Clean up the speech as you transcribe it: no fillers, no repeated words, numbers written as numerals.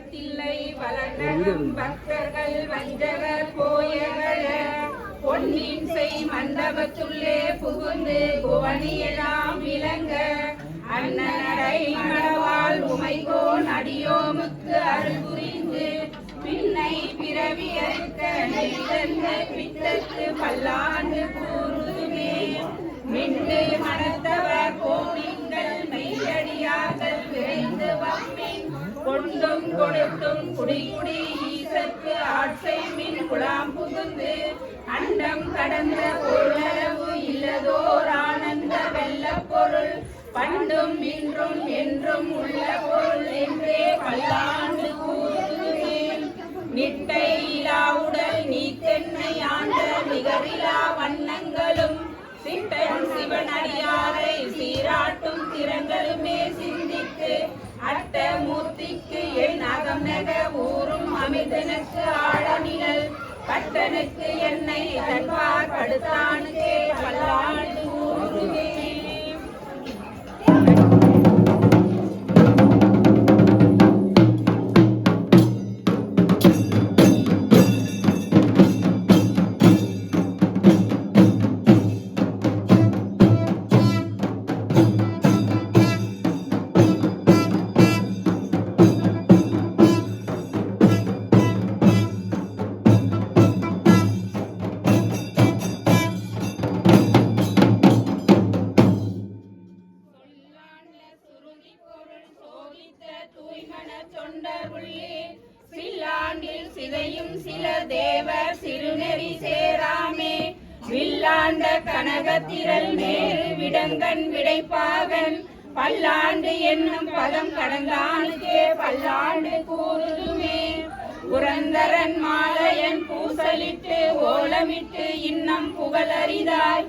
தில்லை வளர்நகம் பக்தர்கள் வஞ்சகர் போயகழ பொன்னின் செய் மண்டபத்துள்ளே புகுந்து புவனியெல்லாம் விளங்க அண்ணனடை மணவாள் உமைகோன் அடியோமுக்கு அருள் புரிந்து பின்னை பிறவி அறுக்க நெய்தந்த பித்தத்து பல்லாண்டு கூறுதுமே மிண்டு மணத்தவர் கோணிங்கள் மெய்யடியார்கள் விரைந்து வம்மின் கொண்டும் கொடுத்தும் குடிகுடி ஈசற்கு ஆட்சை மின் குலாம் புகுந்து அண்டம் கடந்த பொருளவு இல்லதோர் ஆனந்த வெள்ள பொருள் பண்டும் இன்றும் என்றும் உள்ள பொருள் என்றே பல்லாண்டு கூறுதுமே நிட்டை இலாவுடல் நீத்தென்னை ஆண்ட நிகரிலா வண்ணங்களும் சிட்டன் சிவனடியாரை சீராட்டும் திறங்களுமே சிந்தித்து அட்ட மூர்த்திக்கு என் அகம் நக ஊரும் அமிர்தனுக்கு ஆழநிழல் பட்டனுக்கு என்னை தன்பார் படுத்தானுக்கே பல்லாண்டு ஊருமே. சிதையும் சில தேவர் சிறுநெறி சேராமே வில்லாண்ட கனகத்திரள் மேறு விடங்கன் விடைப்பாகன் பல்லாண்டு என்னும் பதம் கடந்தானுக்கே பல்லாண்டு கூறுதுமே புரந்தரன் மாலையன் பூசலிட்டு ஓலமிட்டு இன்னம் புகழறிதாய்